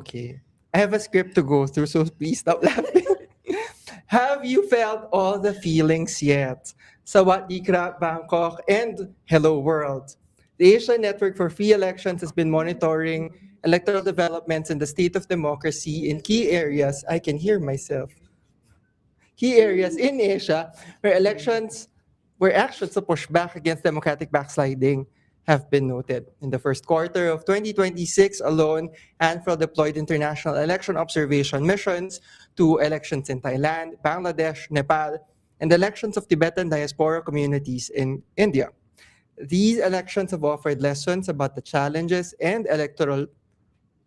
Okay. I have a script to go through, so please stop laughing. Have you felt all the feelings yet? Sawadee-krap, Bangkok, and hello world. The Asian Network for Free Elections has been monitoring electoral developments in the state of democracy in key areas. I can hear myself. Key areas in Asia where actions to push back against democratic backsliding have been noted. In the first quarter of 2026 alone, ANFREL deployed international election observation missions to elections in Thailand, Bangladesh, Nepal, and elections of Tibetan diaspora communities in India. These elections have offered lessons about the challenges and electoral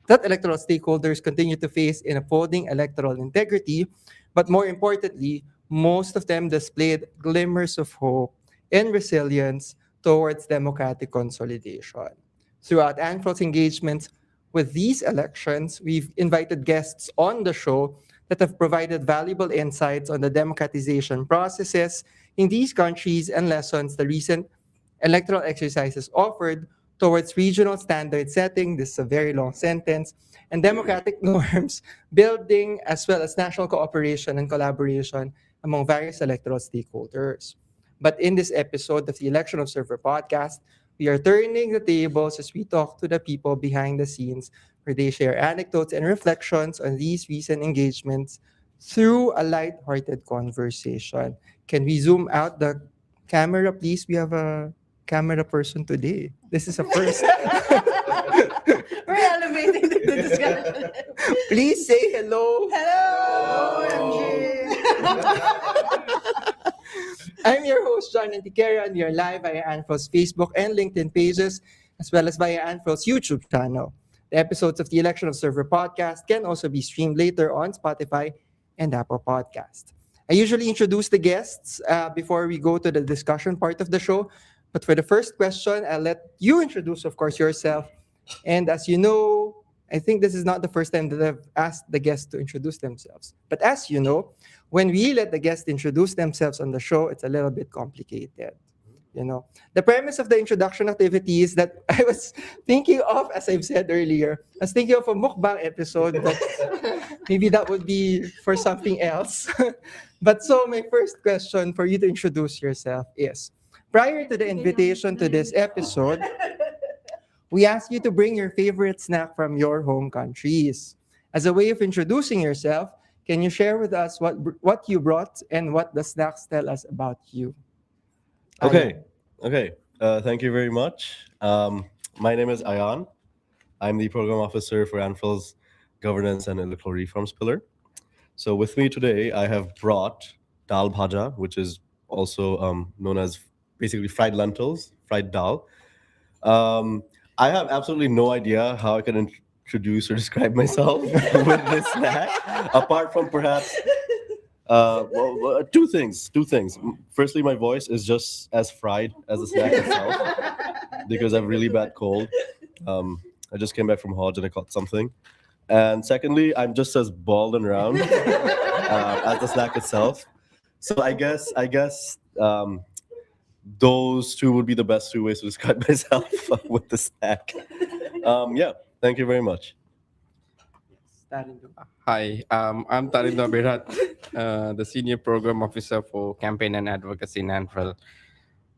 stakeholders continue to face in upholding electoral integrity, but more importantly, most of them displayed glimmers of hope and resilience towards democratic consolidation. Throughout ANFREL's engagements with these elections, we've invited guests on the show that have provided valuable insights on the democratization processes in these countries and lessons the recent electoral exercises offered towards regional standard setting, this is a very long sentence, and democratic norms building, as well as national cooperation and collaboration among various electoral stakeholders. But in this episode of the Election Observer podcast, we are turning the tables as we talk to the people behind the scenes, where they share anecdotes and reflections on these recent engagements through a light-hearted conversation. Can we zoom out the camera, please? We have a camera person today. This is a first. We're elevating the discussion. Please say hello. Hello, I'm your host, John Antiquera, and we are live via ANFREL's Facebook and LinkedIn pages, as well as via ANFREL's YouTube channel. The episodes of the Election Observer podcast can also be streamed later on Spotify and Apple Podcast. I usually introduce the guests before we go to the discussion part of the show. But for the first question, I'll let you introduce, of course, yourself. And as you know, I think this is not the first time that I've asked the guests to introduce themselves. But as you know, when we let the guests introduce themselves on the show, it's a little bit complicated. You know, the premise of the introduction activity is that I was thinking of, as I've said earlier, I was thinking of a mukbang episode, but maybe that would be for something else. But so my first question for you to introduce yourself is, prior to the invitation to this episode, we asked you to bring your favorite snack from your home countries. As a way of introducing yourself, can you share with us what you brought and what the snacks tell us about you? Okay. Thank you very much. My name is Ayan. I'm the program officer for ANFREL's governance and electoral reforms pillar. So with me today, I have brought dal bhaja, which is also known as basically fried lentils, fried dal. I have absolutely no idea how I can introduce or describe myself with this snack, apart from perhaps two things. Firstly, my voice is just as fried as the snack itself because I have really bad cold. I just came back from Hajj and I caught something. And secondly, I'm just as bald and round as the snack itself. So I guess those two would be the best two ways to describe myself with the snack. Thank you very much. Hi, I'm Tarindo Berat, the Senior Program Officer for Campaign and Advocacy in ANFREL.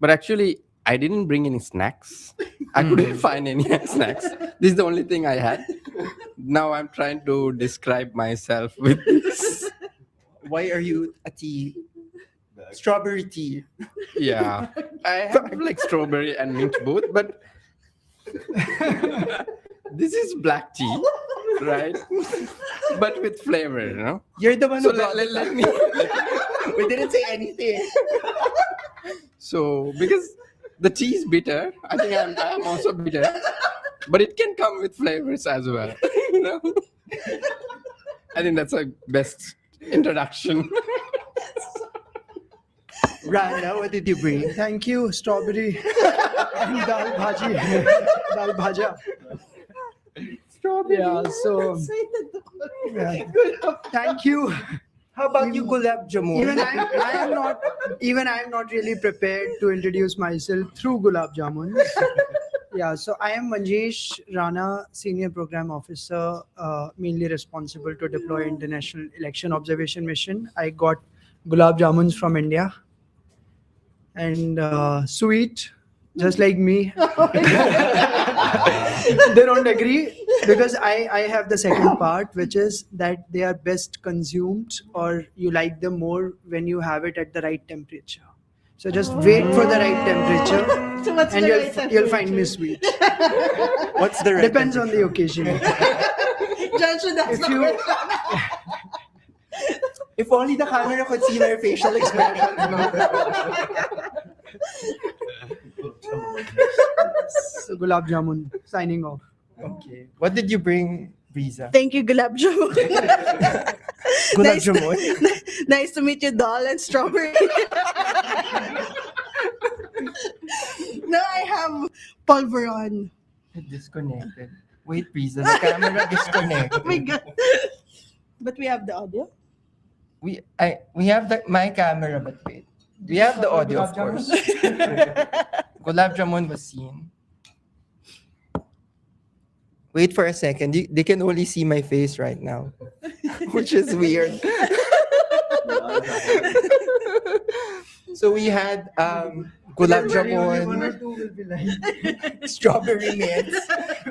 But actually, I didn't bring any snacks. I couldn't find any snacks. This is the only thing I had. Now I'm trying to describe myself with this. Why are you a tea? Strawberry tea. Yeah, I have like strawberry and mint both, but this is black tea, right? But with flavor, you know. You're the one So who brought it let up. me. We didn't say anything. So because the tea is bitter, I think I'm also bitter, but it can come with flavors as well. You know? I think that's a best introduction. Rana, what did you bring? Thank you, strawberry and dal bhaji, dal bhaja. Strawberry. Yeah, so yeah. Thank you. How about you, gulab jamun? Even I am not really prepared to introduce myself through gulab jamun. Yeah, so I am Manjesh Rana, Senior Program Officer, mainly responsible to deploy International Election Observation Mission. I got gulab jamuns from India and sweet, just like me. They don't agree because I have the second part, which is that they are best consumed or you like them more when you have it at the right temperature. So just wait for the right temperature So what's and the you'll, right you'll find me temperature? sweet. What's the right Depends on the temperature? occasion. John should ask If the you- question. If only the camera could see my facial expressions. No? So gulab jamun, signing off. Okay. What did you bring, Riza? Thank you, Gulab Jamun. Gulab Nice- jamun? Nice to meet you, doll and strawberry. Now I have pulveron. Disconnected. Wait, Riza, the camera disconnected. Oh my god. But we have the audio. We have my camera, but wait. We have the audio, of course. Gulab jamun was seen. Wait for a second. They can only see my face right now, which is weird. So we had gulab One or jamun, two will be like. strawberry mints,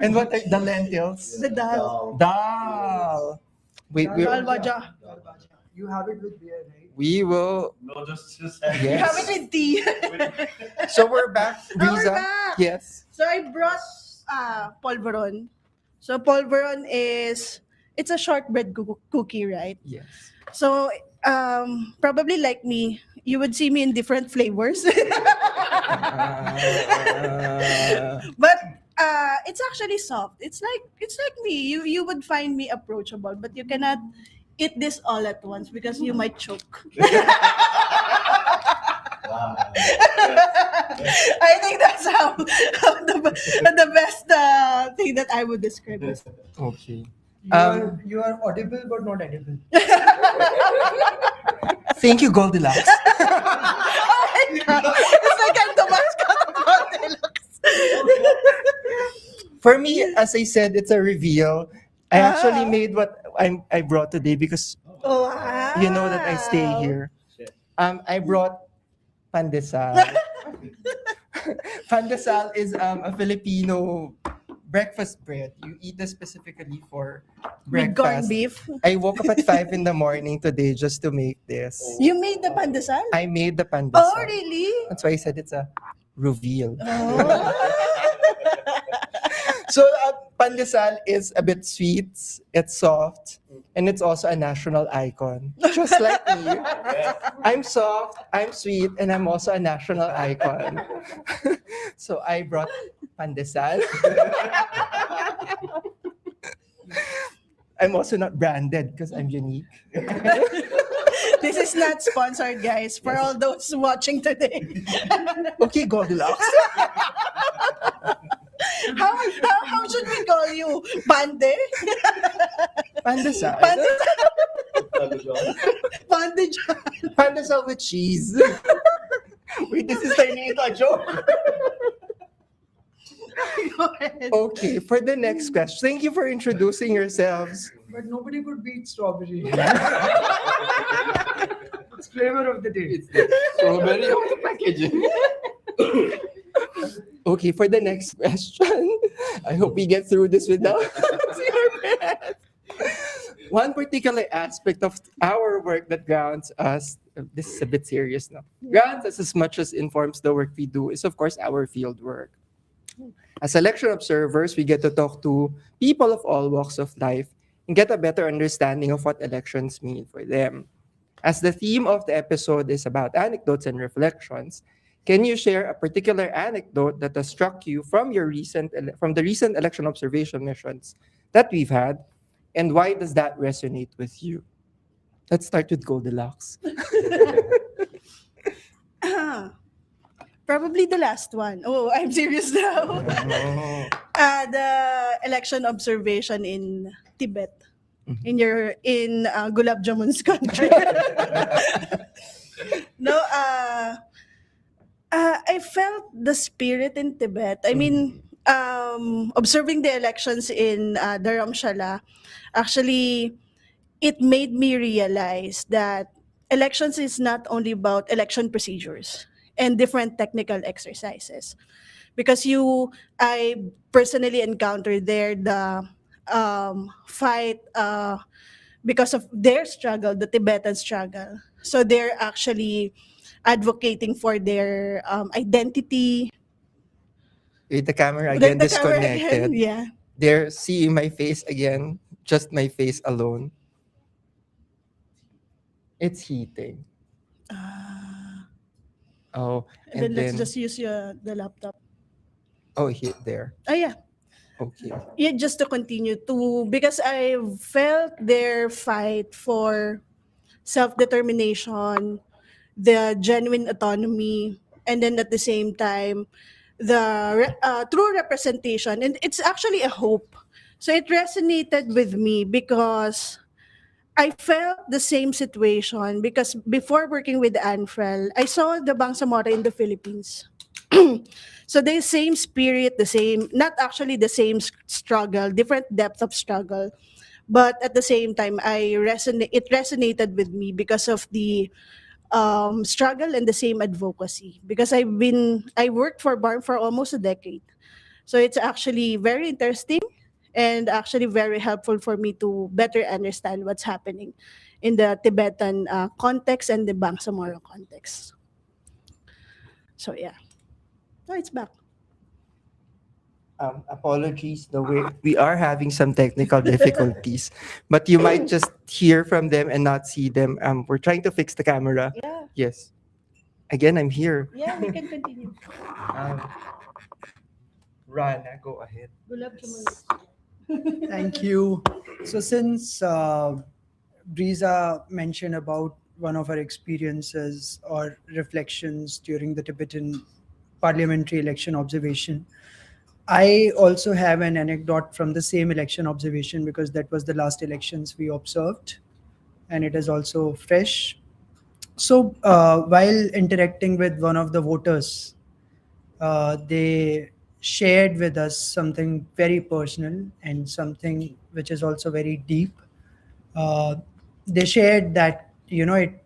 and what are the lentils? The dal. Dal. Wait, Dal baja. You have it with beer, right? we will. No, just You have it Yes. with tea. So we're back, We're Riza. back. Yes. So I brought pulveron. So pulveron it's a shortbread cookie, right? Yes. So probably like me, you would see me in different flavors. But it's actually soft. It's like me. You would find me approachable, but you cannot eat this all at once because you might choke. I think that's how the best thing that I would describe this. Okay. You are audible but not edible. Thank you, Goldilocks. Oh my god! It's like I'm the mascot of Goldilocks. For me, as I said, it's a reveal. I actually Ah. made what I brought today because Oh, wow. you know that I stay here. I brought pandesal. Pandesal is a Filipino breakfast bread. You eat this specifically for With corned breakfast. beef. I woke up at 5 in the morning today just to make this. You made the pandesal? I made the pandesal. Oh, really? That's why I said it's a reveal. Oh. So pandesal is a bit sweet, it's soft, and it's also a national icon. Just like me. I'm soft, I'm sweet, and I'm also a national icon. So I brought pandesal. I'm also not branded because I'm unique. This is not sponsored, guys, for all those watching today. Okay, Goldilocks. How should we call you? Pande? Pandesal. Pande John. Pandesal with cheese. Wait, this is turning into a joke. Go ahead. Okay, for the next question, thank you for introducing yourselves. But nobody could beat strawberry. It's flavor of the day. Strawberry on the packaging. Okay, for the next question, I hope we get through this without losing our breath. One particular aspect of our work that grounds us, this is a bit serious now, grounds us as much as informs the work we do is, of course, our field work. As election observers, we get to talk to people of all walks of life and get a better understanding of what elections mean for them. As the theme of the episode is about anecdotes and reflections, can you share a particular anecdote that has struck you from the recent election observation missions that we've had, and why does that resonate with you? Let's start with Goldilocks. Probably the last one. Oh, I'm serious now. The election observation in Tibet. In Gulab Jamun's country. No, I felt the spirit in Tibet. I mean, observing the elections in Dharamshala, actually, it made me realize that elections is not only about election procedures and different technical exercises. Because I personally encountered there the fight because of their struggle, the Tibetan struggle. So they're actually advocating for their identity. Wait, the camera again The camera again, disconnected. yeah. They're seeing my face again, just my face alone. It's heating. Oh, And then and let's then just use the laptop. oh, hit there. Oh yeah. Okay. Yeah, just to continue to, because I felt their fight for self-determination, the genuine autonomy, and then at the same time, true representation. And it's actually a hope. So it resonated with me because I felt the same situation because before working with ANFREL, I saw the Bangsamoro in the Philippines. So the same spirit, the same, not actually the same struggle, different depth of struggle, but at the same time, it resonated with me because of the struggle and the same advocacy. Because I worked for BARM for almost a decade, so it's actually very interesting and actually very helpful for me to better understand what's happening in the Tibetan context and the Bangsamoro context. So yeah, no, it's back. Apologies. No, we are having some technical difficulties, but you might just hear from them and not see them. We're trying to fix the camera. Yeah, Yes. Again, I'm here. yeah, we can continue. Um, Rana, go ahead. Gulab Jamun. Thank you. So since Briza mentioned about one of her experiences or reflections during the Tibetan parliamentary election observation, I also have an anecdote from the same election observation because that was the last elections we observed, and it is also fresh. So while interacting with one of the voters, they shared with us something very personal and something which is also very deep. Uh, they shared that it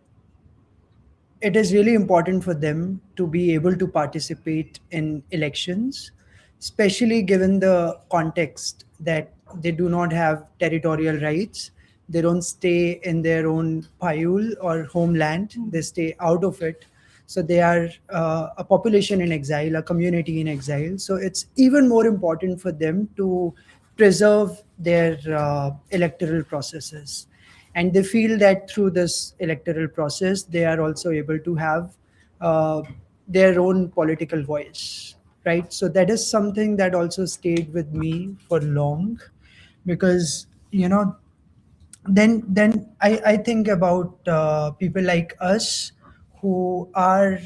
is really important for them to be able to participate in elections, especially given the context that they do not have territorial rights. They don't stay in their own payul or homeland, they stay out of it. So they are a population in exile, a community in exile. So it's even more important for them to preserve their electoral processes, and they feel that through this electoral process they are also able to have uh, their own political voice, right? So that is something that also stayed with me for long, because then I think about people like us who are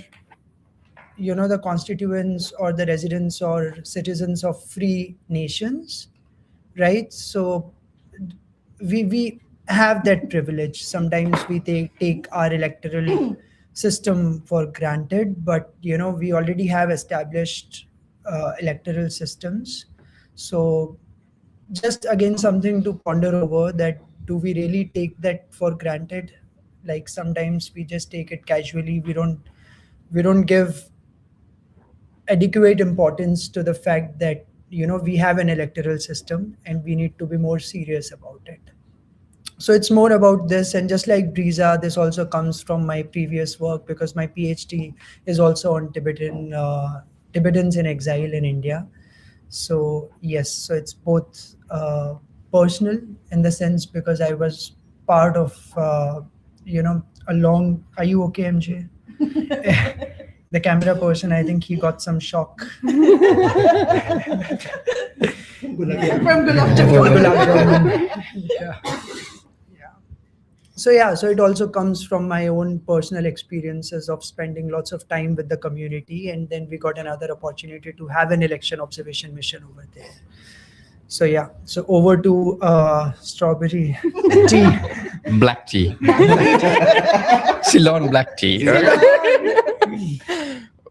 the constituents or the residents or citizens of free nations, right? So we have that privilege. Sometimes we take our electoral system for granted, but we already have established electoral systems. So just again something to ponder over, that do we really take that for granted? Like sometimes we just take it casually. We don't give adequate importance to the fact that we have an electoral system and we need to be more serious about it. So it's more about this, and just like Briza, this also comes from my previous work because my PhD is also on Tibetans in exile in India. So yes, so it's both personal in the sense because I was part of a long. Are you okay, MJ? The camera person, I think he got some shock. From Gulab Jamun. Gulab Jamun. Yeah. So it also comes from my own personal experiences of spending lots of time with the community, and then we got another opportunity to have an election observation mission over there. So yeah, so over to strawberry tea. Black tea. Ceylon black tea.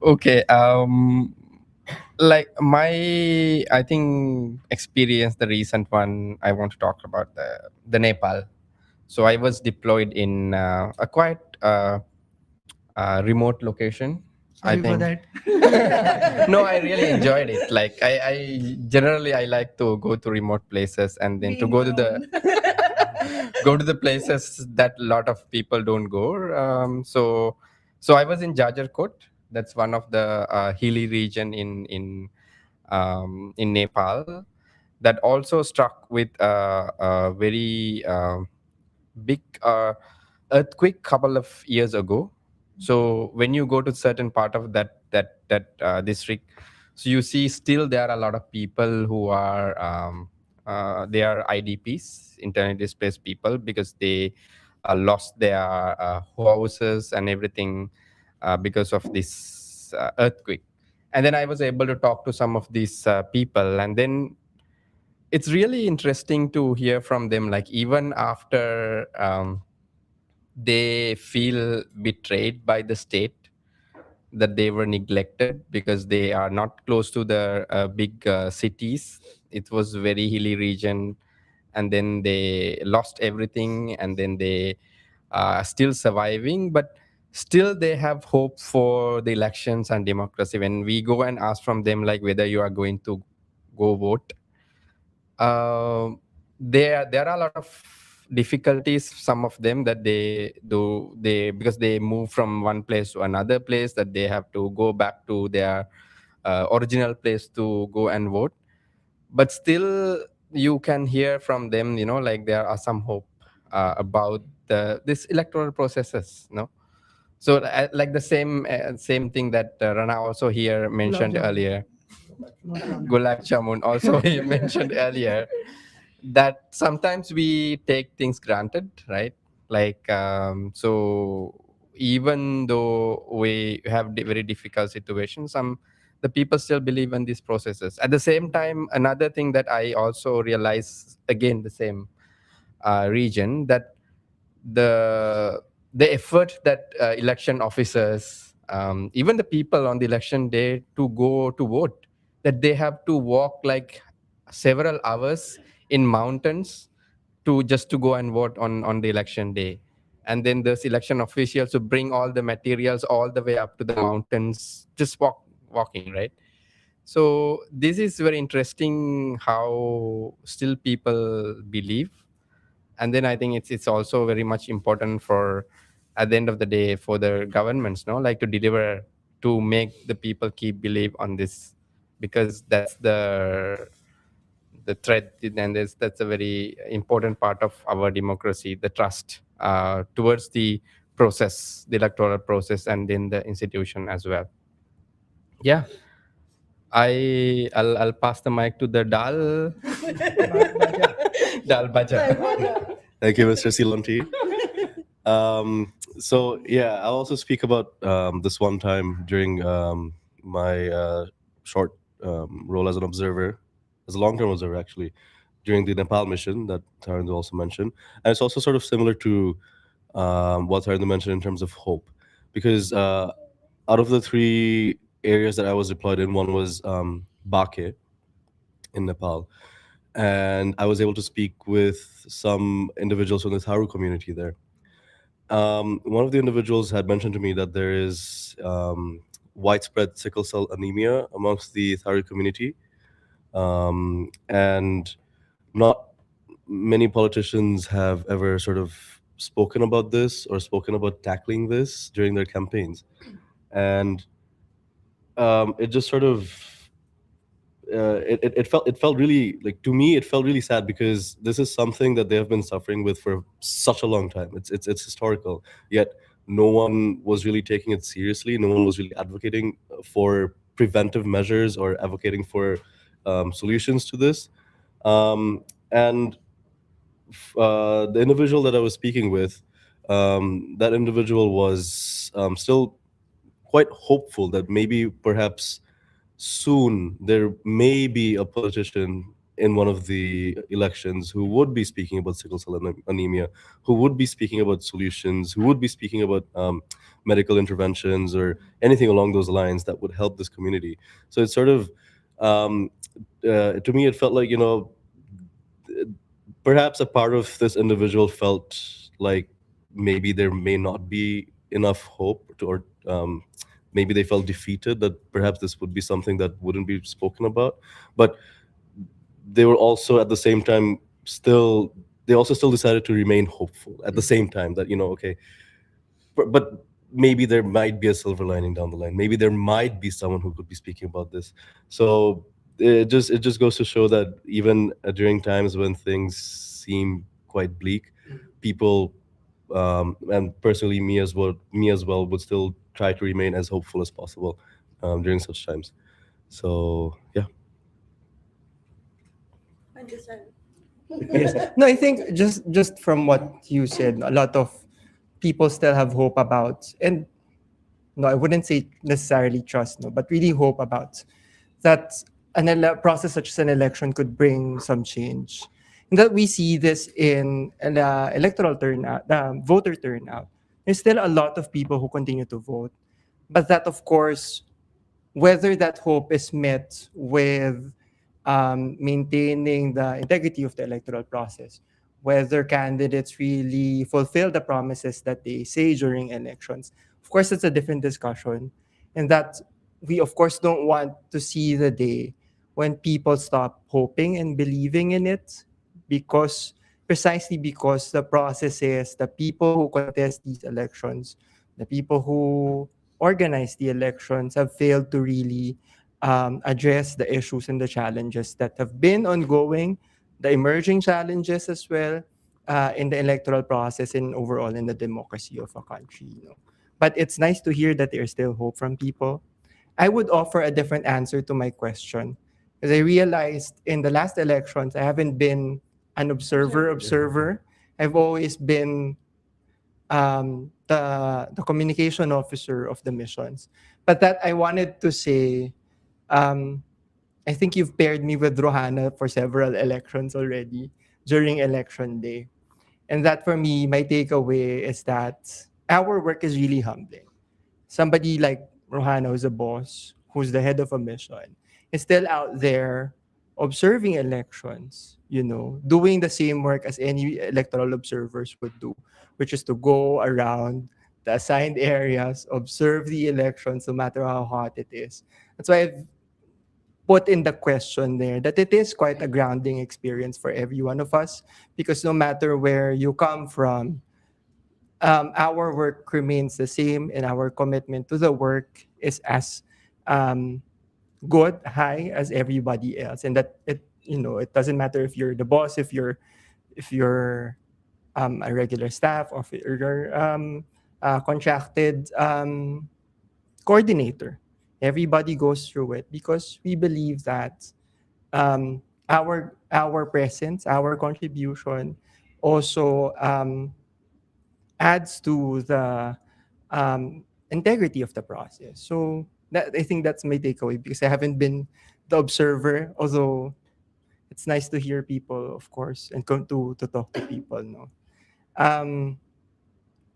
Okay. Like my, I think experience, the recent one I want to talk about, the Nepal. So I was deployed in a quite remote location, I Sorry for think. that. No, I really enjoyed it. Like I generally I like to go to remote places and then to Being go to the alone. go to the places that a lot of people don't go. So I was in Jajarkot. That's one of the hilly region in Nepal, that also struck with a very big earthquake couple of years ago. So when you go to certain part of that district, so you see still there are a lot of people who are they are IDPs, internally displaced people, because they lost their houses and everything because of this earthquake. And then I was able to talk to some of these people, and then it's really interesting to hear from them. Like even after they feel betrayed by the state, that they were neglected because they are not close to the big cities. It was very hilly region, and then they lost everything, and then they are still surviving, but still they have hope for the elections and democracy. When we go and ask from them, like whether you are going to go vote, there are a lot of difficulties, some of them, that they because they move from one place to another place, that they have to go back to their original place to go and vote. But still you can hear from them, like there are some hope about this electoral processes, no. So like the same thing that Rana also here Gulab mentioned jamun, earlier, not Rana. Gulab Jamun also he mentioned earlier, that sometimes we take things granted, right? Like so even though we have very difficult situations, some the people still believe in these processes. At the same time, another thing that I also realize, again the same region, that the the effort that election officers, even the people on the election day to go to vote, that they have to walk like several hours in mountains to just to go and vote on the election day. And then the election officials to bring all the materials all the way up to the mountains, just walking, right? So this is very interesting how still people believe. And then I think it's also very much important for, at the end of the day, for the governments, no, like to deliver, to make the people keep believe on this, because that's the thread. And that's a very important part of our democracy, the trust towards the process, the electoral process, and then the institution as well. Yeah, I'll pass the mic to the Dal Baja. Thank you, Mr. Silonti. So yeah, I'll also speak about this one time during my short role as an observer, as a long-term observer actually, during the Nepal mission that Tarinder also mentioned, and it's also sort of similar to what Tarinder mentioned in terms of hope, because out of the three areas that I was deployed in, one was Bake in Nepal, and I was able to speak with some individuals from the Tharu community there. One of the individuals had mentioned to me that there is widespread sickle cell anemia amongst the Thari community, and not many politicians have ever sort of spoken about this or spoken about tackling this during their campaigns, and it just sort of it felt really, like, to me it felt really sad, because this is something that they have been suffering with for such a long time. It's historical, yet no one was really taking it seriously. No one was really advocating for preventive measures or advocating for solutions to this. And the individual that I was speaking with, that individual was still quite hopeful that maybe perhaps soon there may be a politician in one of the elections who would be speaking about sickle cell anemia, who would be speaking about solutions, who would be speaking about medical interventions or anything along those lines that would help this community. So it's sort of, to me, it felt like, perhaps a part of this individual felt like maybe there may not be enough hope to, or maybe they felt defeated that perhaps this would be something that wouldn't be spoken about. But they were also at the same time still, they also still decided to remain hopeful at the same time that, okay, but maybe there might be a silver lining down the line. Maybe there might be someone who could be speaking about this. So it just goes to show that even during times when things seem quite bleak, people, and personally me as well would still try to remain as hopeful as possible during such times. So yeah. Yes. No, I think just from what you said, a lot of people still have hope about, and no, I wouldn't say necessarily trust, no, but really hope about that process such as an election could bring some change. And that we see this in the electoral turnout, the voter turnout. There's still a lot of people who continue to vote, but that, of course, whether that hope is met with maintaining the integrity of the electoral process, whether candidates really fulfill the promises that they say during elections, of course, it's a different discussion. And that we, of course, don't want to see the day when people stop hoping and believing in it because precisely because the processes, the people who contest these elections, the people who organize the elections have failed to really address the issues and the challenges that have been ongoing, the emerging challenges as well in the electoral process and overall in the democracy of a country. But it's nice to hear that there's still hope from people. I would offer a different answer to my question because I realized in the last elections I haven't been an observer. I've always been the communication officer of the missions. But that I wanted to say, I think you've paired me with Rohana for several elections already during election day. And that for me, my takeaway is that our work is really humbling. Somebody like Rohana, who's a boss, who's the head of a mission, is still out there observing elections, doing the same work as any electoral observers would do, which is to go around the assigned areas, observe the elections, no matter how hot it is. That's why I've put in the question there that it is quite a grounding experience for every one of us, because no matter where you come from, our work remains the same, and our commitment to the work is as good, high as everybody else. And that it doesn't matter if you're the boss, if you're a regular staff, or if you're a contracted coordinator. Everybody goes through it because we believe that our presence, our contribution, also adds to the integrity of the process. So I think that's my takeaway because I haven't been the observer, although it's nice to hear people, of course, and come to talk to people. No,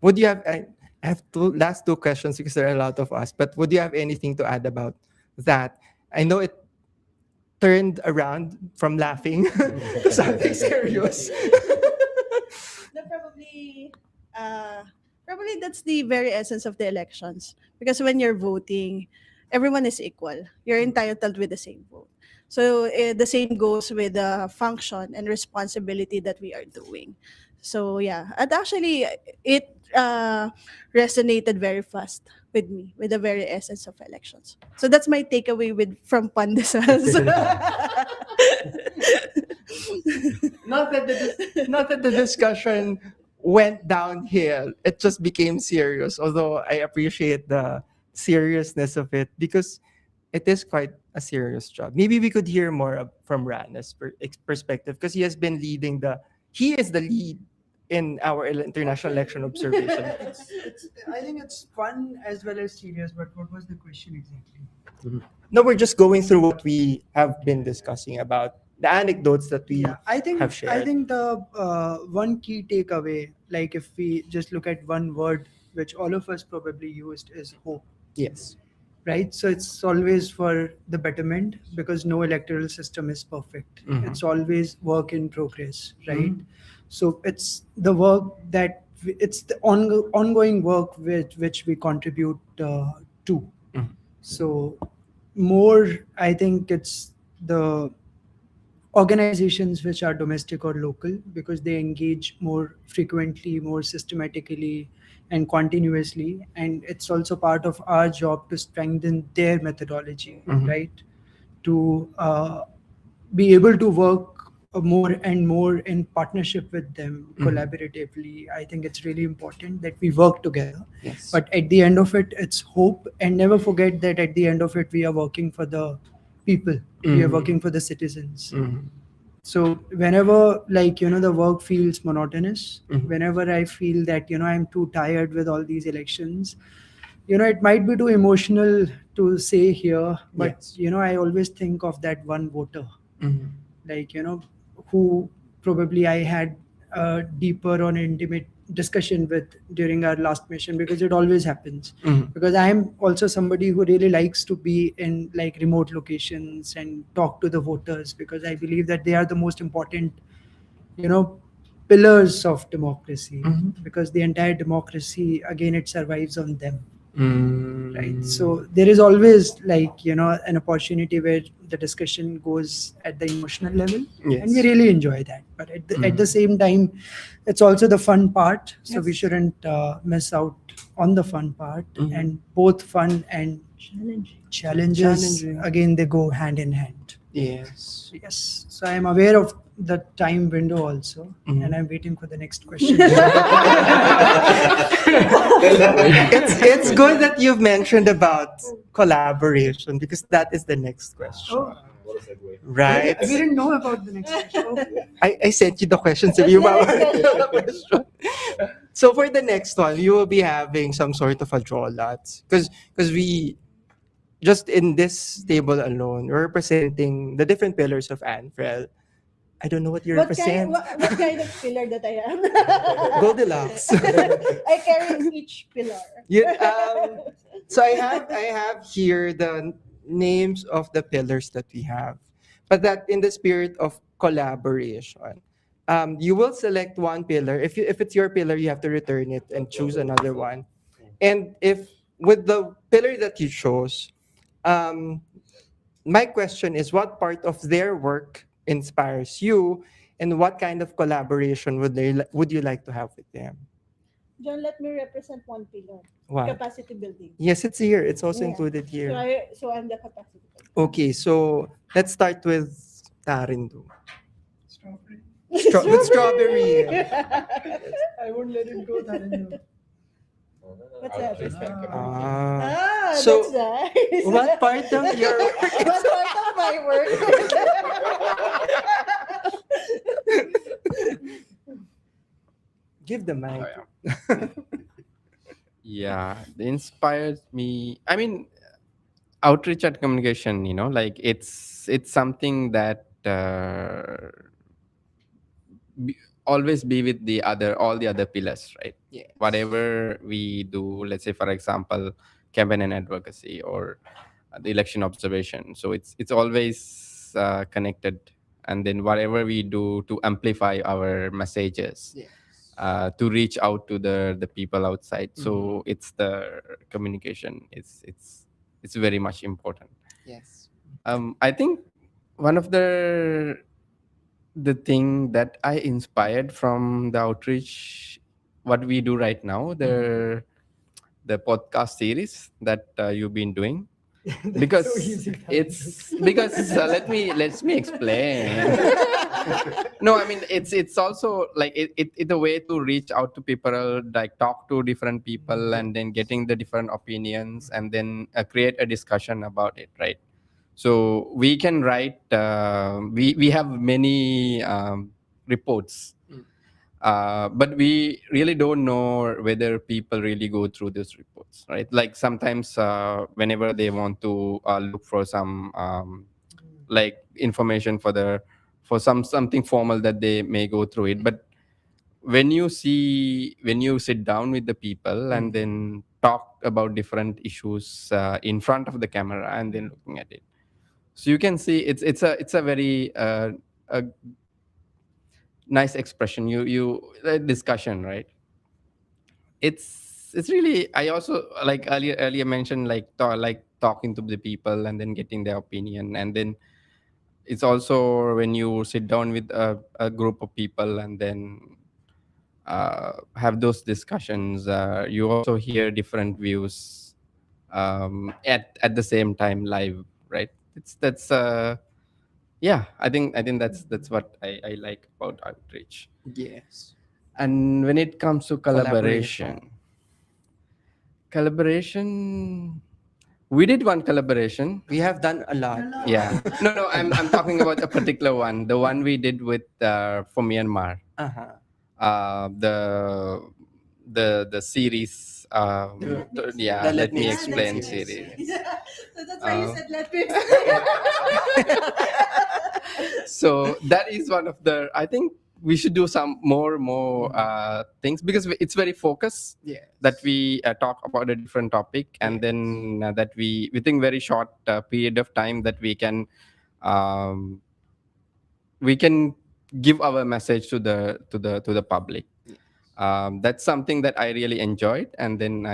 would you have? I have last two questions because there are a lot of us. But would you have anything to add about that? I know it turned around from laughing to something serious. No, probably that's the very essence of the elections. Because when you're voting, everyone is equal. You're entitled with the same vote. So the same goes with the function and responsibility that we are doing. So yeah, and actually it resonated very fast with me, with the very essence of elections. So that's my takeaway from Pandesals. Not that the discussion went downhill. It just became serious. Although I appreciate the seriousness of it because it is quite a serious job. Maybe we could hear more from Rana's perspective because he is the lead in our international election observation. I think it's fun as well as serious, but what was the question exactly? No, we're just going through what we have been discussing about the anecdotes that we Yeah, I think have shared. the one key takeaway, like if we just look at one word which all of us probably used, is hope. Yes. Right, so it's always for the betterment, because no electoral system is perfect. It's always work in progress, right? So it's the work that it's the ongoing work with which we contribute to. So more, I think it's the organizations which are domestic or local, because they engage more frequently, more systematically, and continuously, and it's also part of our job to strengthen their methodology, right, to be able to work more and more in partnership with them collaboratively. I think it's really important that we work together. Yes. But at the end of it, it's hope, and never forget that at the end of it, we are working for the people. We are working for the citizens. So whenever, like, the work feels monotonous, whenever I feel that, I'm too tired with all these elections, it might be too emotional to say here, but Yes. I always think of that one voter, like, who probably I had a deeper or intimate discussion with during our last mission, because it always happens. Because I'm also somebody who really likes to be in like remote locations and talk to the voters, because I believe that they are the most important, you know pillars of democracy, because the entire democracy, again, it survives on them, right? So there is always, like, an opportunity where the discussion goes at the emotional level, and we Yes. really enjoy that. But at the same time, it's also the fun part, so we Yes. shouldn't miss out on the fun part. And both fun and challenges, Challenging. again, they go hand in hand. Yes. Yes, so I am aware of the time window also, and I'm waiting for the next question. It's good that you've mentioned about collaboration, because that is the next question. Oh. What a segue. Right? We didn't know about the next question. Okay. I sent you the questions if you want the question. So for the next one, you will be having some sort of a draw lots, because we just in this table alone, we're representing the different pillars of ANFREL. I don't know what you represent. What kind of pillar that I am? Goldilocks. I carry each pillar. Yeah, so I have here the names of the pillars that we have, but that in the spirit of collaboration, you will select one pillar. If it's your pillar, you have to return it and choose another one. And if with the pillar that you chose, um, my question is, what part of their work inspires you, and what kind of collaboration would you like to have with them? John, let me represent one pillar. What? Capacity building. Yes, it's here. It's also Yeah. included here. So I'm the capacity builder. Okay, so let's start with Tarindu. Strawberry. With strawberry. I won't let it go, Tharandu. What's that? Ah. Ah, So, that's nice. what part of your What part of my work? Give the mic. Yeah, they inspired me. I mean, outreach and communication, like it's something that always be with all the other pillars, right? Yes. Whatever we do, let's say, for example, campaign and advocacy, or the election observation. So it's always connected. And then whatever we do to amplify our messages, Yes. to reach out to the people outside. So it's the communication. It's very much important. Yes. I think one of the thing that I inspired from the outreach, what we do right now, the podcast series that you've been doing, because so easy, it's because let me explain. No, I mean it's also like it's a way to reach out to people, like talk to different people, and then getting the different opinions, and then create a discussion about it, right? So we can write. We have many reports, but we really don't know whether people really go through those reports, right? Like sometimes whenever they want to look for some like information for the for something formal that they may go through it. But when you sit down with the people and then talk about different issues in front of the camera and then looking at it, so you can see it's a very a nice expression, you discussion, right? It's really, I also like earlier mentioned, like like talking to the people and then getting their opinion, and then it's also when you sit down with a group of people and then have those discussions, you also hear different views at the same time live, right? It's that's yeah, I think that's what I like about outreach. Yes. And when it comes to Collaboration. collaboration, we did one collaboration. We have done a lot. Yeah. No, I'm talking about a particular one, the one we did with for Myanmar. Uh-huh. The series, yeah, The let Let Me me Explain explain series. series. So that's why you Uh, said let me. So that is one of the, I think we should do some more things, because it's very focused, Yes. that we talk about a different topic, and then that we within very short period of time that um, we can give our message to the public. That's something that I really enjoyed, and then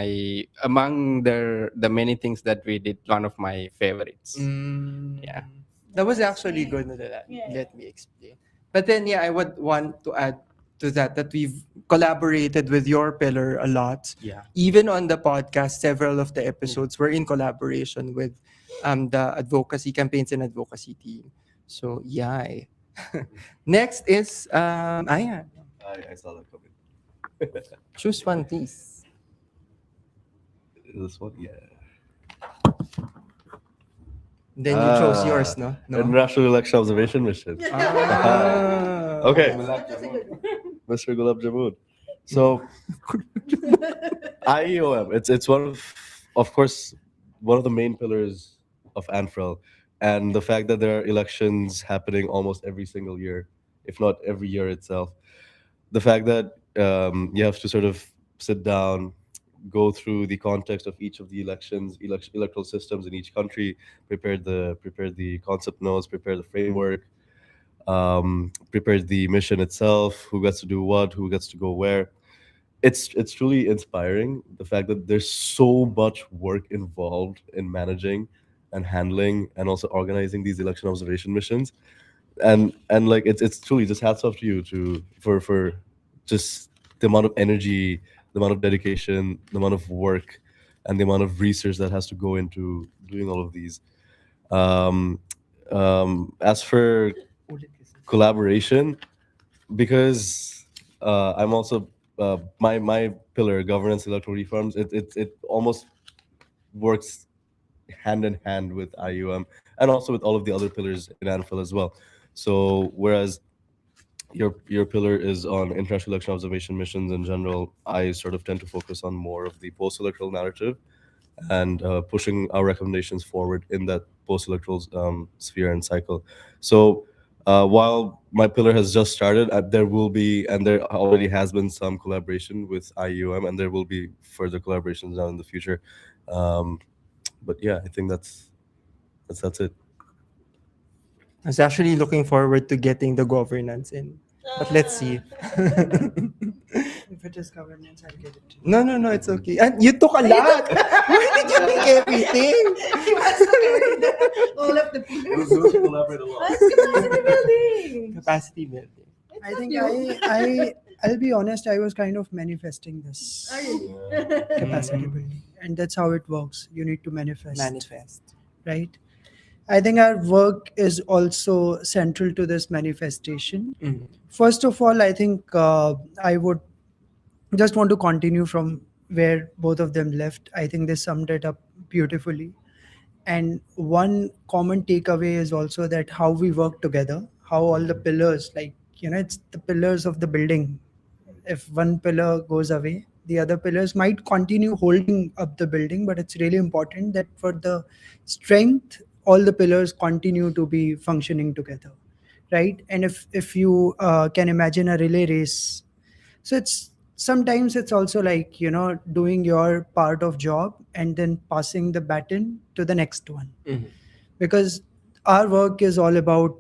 among the many things that we did, one of my favorites. Yeah. That was actually good. Yeah. Let me explain. But then, yeah, I would want to add to that we've collaborated with your pillar a lot. Yeah. Even on the podcast, several of the episodes were in collaboration with the advocacy campaigns and advocacy team. So, yeah. Next is Ayan. I saw that coming. Choose one, please. This one, yeah. Then you chose yours, no? International Election Observation Mission. Ah. Okay, That's a good one. Mr. Gulab Jamun. So, IEOM, it's of course, one of the main pillars of ANFREL, and the fact that there are elections happening almost every single year, if not every year itself. The fact that you have to sort of sit down, go through the context of each of the electoral systems in each country, prepare the concept notes, prepare the framework, prepare the mission itself, who gets to do what, who gets to go where. It's truly inspiring, the fact that there's so much work involved in managing and handling and also organizing these election observation missions. And like it's truly just hats off to you for just the amount of energy, the amount of dedication, the amount of work, and the amount of research that has to go into doing all of these. um, as for collaboration, because I'm also my pillar, governance electoral reforms, it almost works hand in hand with IUM and also with all of the other pillars in ANFREL as well. So whereas your pillar is on international election observation missions in general, I sort of tend to focus on more of the post-electoral narrative and pushing our recommendations forward in that post-electoral sphere and cycle. So while my pillar has just started, there will be, and there already has been, some collaboration with IUM, and there will be further collaborations now in the future. But yeah, I think that's it. I was actually looking forward to getting the governance in. But let's see. If it is governance, I'll get it. No, it's okay. And you took a lot. Where did you take everything? He wants to carry all of the pillars. collaborate a lot. Capacity building. Capacity building. I think I'll be honest, I was kind of manifesting this Are you? capacity building. And that's how it works. You need to manifest. Right? I think our work is also central to this manifestation. Mhm. First of all, I think I would just want to continue from where both of them left. I think they summed it up beautifully. And one common takeaway is also that how we work together, how all the pillars, like, it's the pillars of the building. If one pillar goes away, the other pillars might continue holding up the building, but it's really important that for the strength, all the pillars continue to be functioning together. right? And if you can imagine a relay race, so it's sometimes it's also like, doing your part of job and then passing the baton to the next one, because our work is all about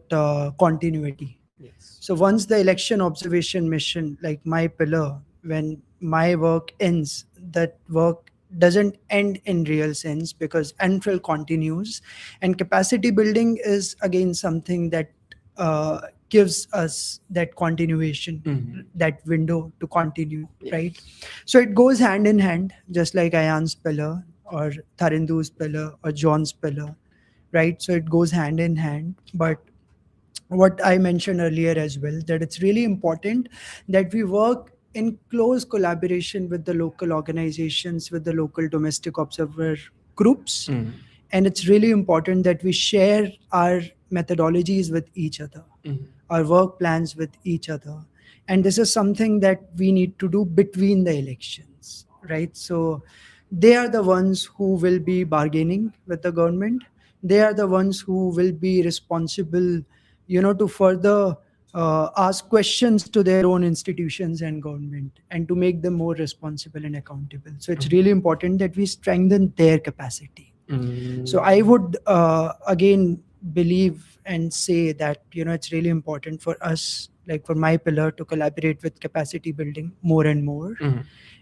continuity. Yes. So once the election observation mission, like my pillar, when my work ends, that work doesn't end in real sense, because ANFREL continues, and capacity building is again something that gives us that continuation, that window to continue, right? So it goes hand in hand, just like Ayan's pillar or Tharindu's pillar or John's pillar, right? So it goes hand in hand. But what I mentioned earlier as well, that it's really important that we work in close collaboration with the local organizations, with the local domestic observer groups. And it's really important that we share our methodologies with each other, our work plans with each other. And this is something that we need to do between the elections, right? So they are the ones who will be bargaining with the government. They are the ones who will be responsible, to further ask questions to their own institutions and government, and to make them more responsible and accountable. So it's really important that we strengthen their capacity. So I would again believe and say that, it's really important for us, like for my pillar, to collaborate with capacity building more and more.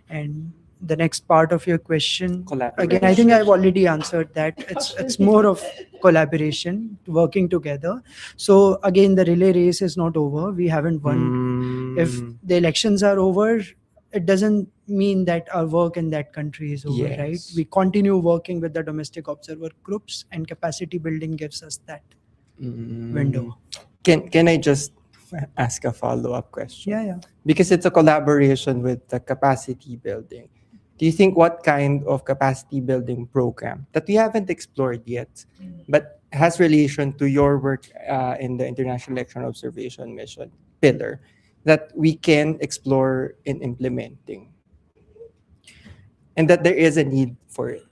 And the next part of your question, again, I think I've already answered that. It's more of collaboration, working together. So again, the relay race is not over. We haven't won. If the elections are over, it doesn't mean that our work in that country is over, Yes. right? We continue working with the domestic observer groups, and capacity building gives us that window. Can I just ask a follow-up question? Yeah. Because it's a collaboration with the capacity building. Do you think what kind of capacity building program that we haven't explored yet, but has relation to your work in the International Election Observation Mission pillar, that we can explore in implementing? And that there is a need for it.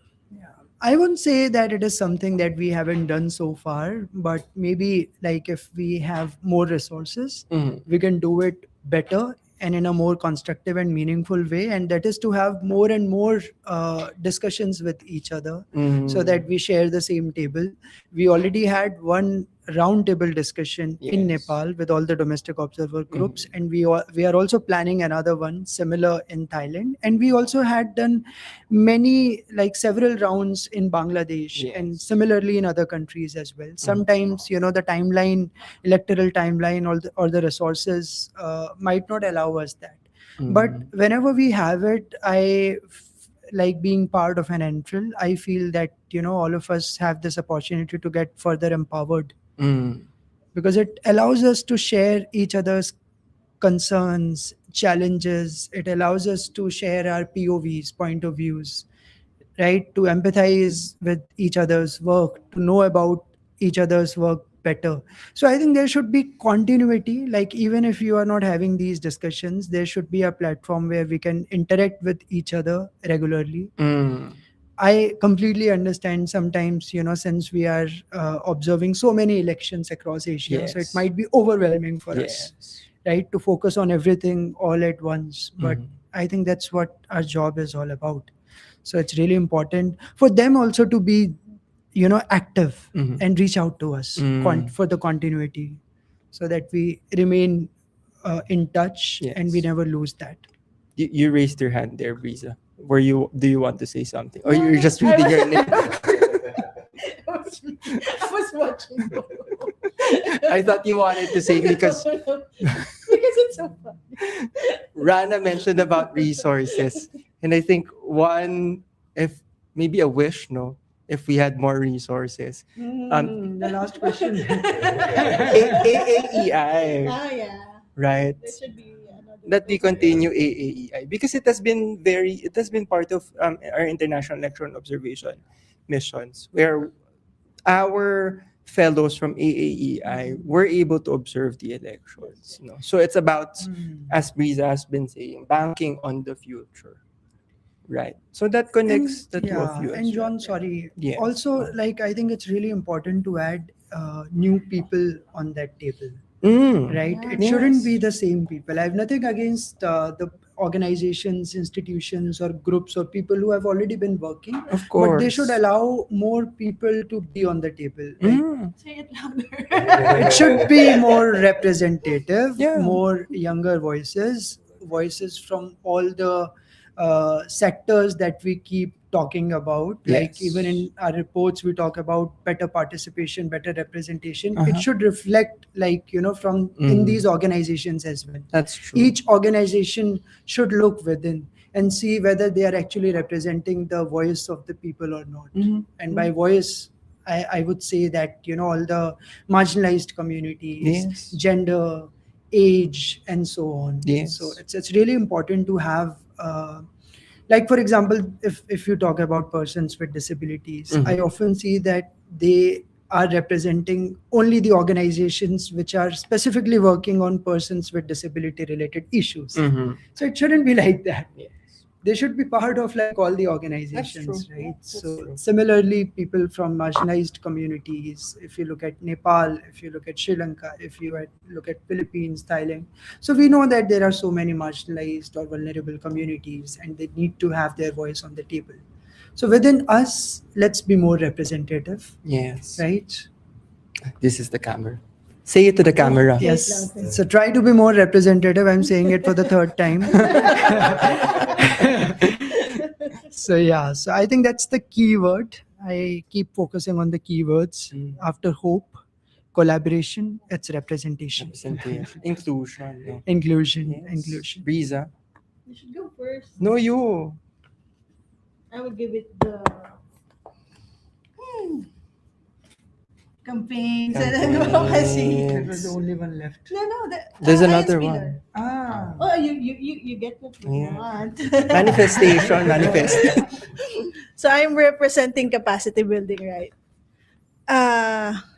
I wouldn't say that it is something that we haven't done so far, but maybe like if we have more resources, we can do it better and in a more constructive and meaningful way. And that is to have more and more discussions with each other, so that we share the same table. We already had one roundtable discussion in Yes. Nepal with all the domestic observer groups, and we are also planning another one similar in Thailand. And we also had done several rounds in Bangladesh, Yes. and similarly in other countries as well. Sometimes, the timeline, electoral timeline, or the resources might not allow us that. But whenever we have it, like being part of an ANFREL, I feel that, all of us have this opportunity to get further empowered, because it allows us to share each other's concerns, challenges. It allows us to share our POVs, point of views, right? To empathize with each other's work, to know about each other's work better. So I think there should be continuity. Like, even if you are not having these discussions, there should be a platform where we can interact with each other regularly. I completely understand sometimes, since we are observing so many elections across Asia, so it Yes. might be overwhelming for us, Yes. right, to focus on everything all at once. But I think that's what our job is all about. So it's really important for them also to be, active and reach out to us for the continuity, so that we remain in touch and we Yes. never lose that. You raised your hand there, Brisa. Do you want to say something? Or you're just reading your name? I was watching. I thought you wanted to say because Because it's so fun. Rana mentioned about resources. And I think if maybe a wish, no? If we had more resources. The last question. AAEI, Yeah. right? There should be another. That we continue AAEI because it has been part of our international election observation missions, where our fellows from AAEI were able to observe the elections. So it's about, as Briza has been saying, banking on the future, right? So that connects the two of you. And as John, well. sorry. Yes. Also, I think it's really important to add new people on that table. right? Yeah. It shouldn't be Yes. the same people. I have nothing against the organizations, institutions, or groups or people who have already been working, Of but they should course. allow more people to be on the table. Like Say it louder. it should be more representative, Yeah. more younger voices, voices from all the sectors that we keep talking about. Like even Yes. in our reports, we talk about better participation, better representation. It Uh-huh. should reflect, like, from in these organizations as well. That's true. Each organization should look within and see whether they are actually representing the voice of the people or not. And by voice, I would say that all the marginalized communities, Yes. gender, age, and so on. Yes. So it's really important to have, like for example, if you talk about persons with disabilities, I often see that they are representing only the organizations which are specifically working on persons with disability related issues. So it shouldn't be like that. Yes. They should be part of like all the true. organizations, Yeah, right? that's So true. similarly, people from marginalized communities, if you look at Nepal, if you look at Sri Lanka, if you look at Philippines, Thailand, so we know that there are so many marginalized or vulnerable communities and they need to have their voice on the table. So within us, let's be more representative, Yes. right? This is the camera. Say it to the camera. Yes. So try to be more representative. I'm saying it for the third time. So yeah, so I think that's the key word. I keep focusing on the keywords. After hope, collaboration, it's representation, Representation. Inclusion. No? inclusion, Yes. inclusion. Riza. You should go first. No, you. I will give it the campaigns and advocacy. That was the only one left. No, There's alliance another pillar. one. Ah, Oh, you get what you Yeah. want. Manifestation. Manifest. So I'm representing capacity building, right?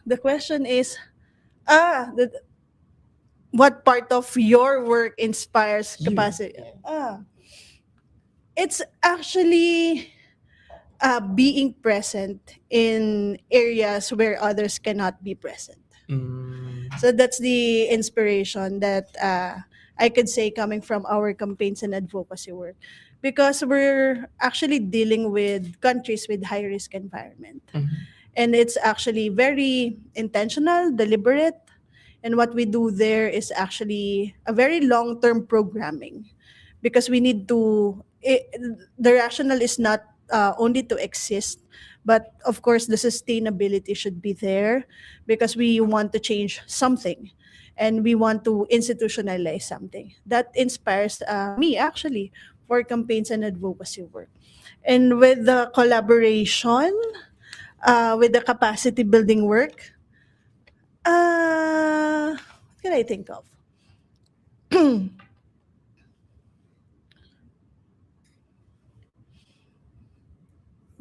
The question is, what part of your work inspires capacity? It's actually being present in areas where others cannot be present. So that's the inspiration that I could say coming from our campaigns and advocacy work. Because we're actually dealing with countries with high risk environment. And it's actually very intentional, deliberate. And what we do there is actually a very long term programming. Because we need to, the rationale is not only to exist, but of course the sustainability should be there because we want to change something and we want to institutionalize something. That inspires me actually for campaigns and advocacy work. And with the collaboration, with the capacity building work, what can I think of?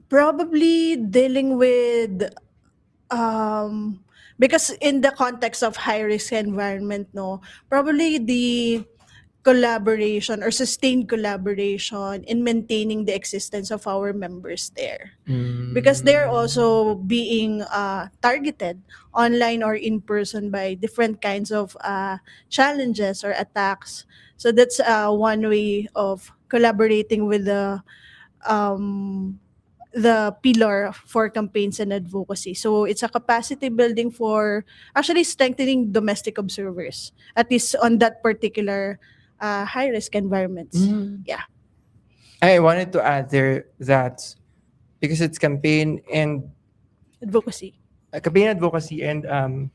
Probably dealing with because in the context of high risk environment, no, probably the collaboration or sustained collaboration in maintaining the existence of our members there, because they're also being targeted online or in person by different kinds of challenges or attacks. So that's one way of collaborating with the pillar for campaigns and advocacy. So it's a capacity building for actually strengthening domestic observers, at least on that particular high risk environments. Yeah. I wanted to add there that because it's Advocacy. campaign advocacy and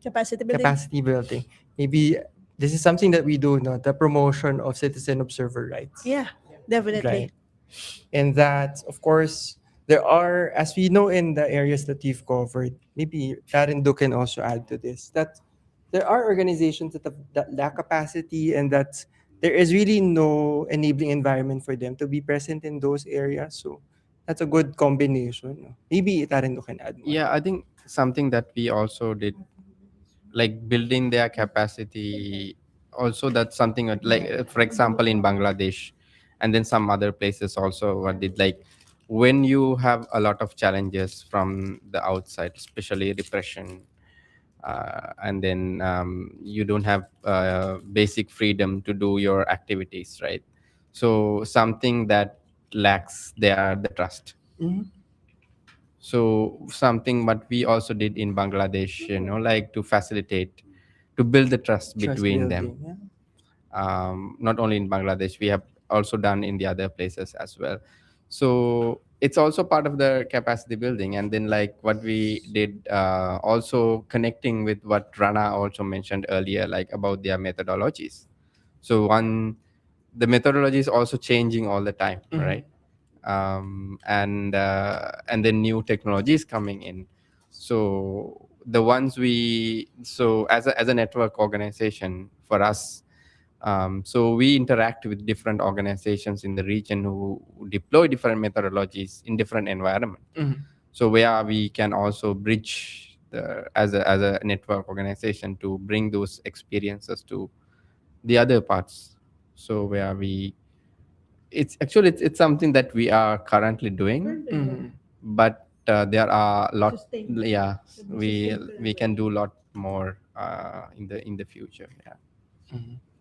Capacity building. capacity building. Maybe this is something that we do, no? The promotion of citizen observer rights. Yeah, definitely. Right. And that, of course, there are, as we know in the areas that you've covered, maybe Tarindo can also add to this, that there are organizations that lack capacity and that there is really no enabling environment for them to be present in those areas. So that's a good combination. No? Maybe Tarindo can add more. Yeah, I think something that we also did, like building their capacity. Also, that's something like, for example, in Bangladesh, and then some other places also. What did, like, when you have a lot of challenges from the outside, especially repression, and then you don't have basic freedom to do your activities, right? So something that lacks there the trust. Mhm. So something what we also did in Bangladesh, like to facilitate, to build the trust Trust between them. building. Yeah. Not only in Bangladesh, we have also done in the other places as well. So it's also part of the capacity building. And then like what we did, also connecting with what Rana also mentioned earlier, like about their methodologies. So the methodology is also changing all the time, Mhm. right? And then new technologies coming in. So the ones so as a network organization for us, so we interact with different organizations in the region who deploy different methodologies in different environment. Mhm. So where we can also bridge as a network organization to bring those experiences to the other parts. So where it's something that we are currently doing, Mhm. but there are a lot. Sustain. Yeah, Should be we sustainable we as can well. do a lot more in the future. Yeah.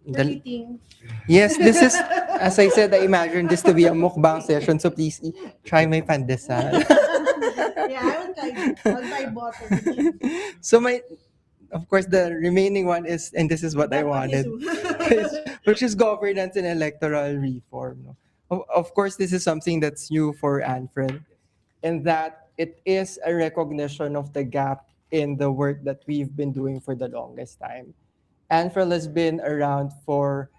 The- Eating. yes, this is, as I said, I imagine this to be a mukbang session. So please try my pandesal. Yeah, I will try that. I'll try butter with cheese. So my, of course, the remaining one is, and this is what I That one is wanted, which is governance and electoral reform. No? Of course, this is something that's new for ANFREL, and that it is a recognition of the gap in the work that we've been doing for the longest time. ANFREL has been around for,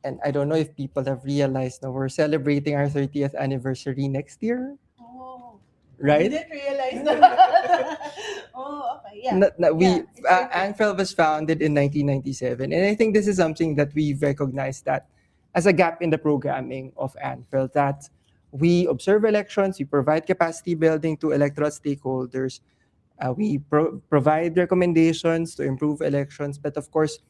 and I don't know if people have realized, no, we're celebrating our 30th anniversary next year, Oh, I right? didn't realize that. Oh, okay, yeah. We Yeah, it's right there. ANFREL was founded in 1997, and I think this is something that we've recognized that as a gap in the programming of ANFREL, that we observe elections, we provide capacity building to electoral stakeholders, we provide recommendations to improve elections, but of course,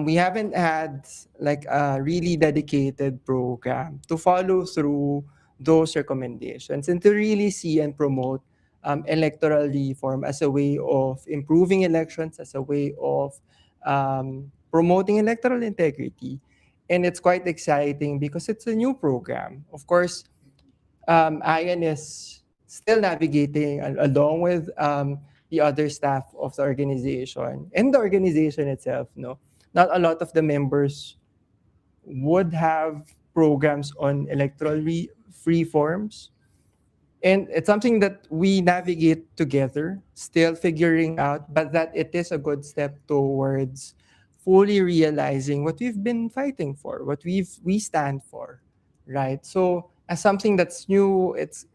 we haven't had like a really dedicated program to follow through those recommendations and to really see and promote electoral reform as a way of improving elections, as a way of promoting electoral integrity. And it's quite exciting because it's a new program. Of course, Ian is still navigating along with the other staff of the organization and the organization itself. No, not a lot of the members would have programs on electoral free forms, and it's something that we navigate together, still figuring out, but that it is a good step towards fully realizing what we've been fighting for, what we stand for, right? So as something that's new, it's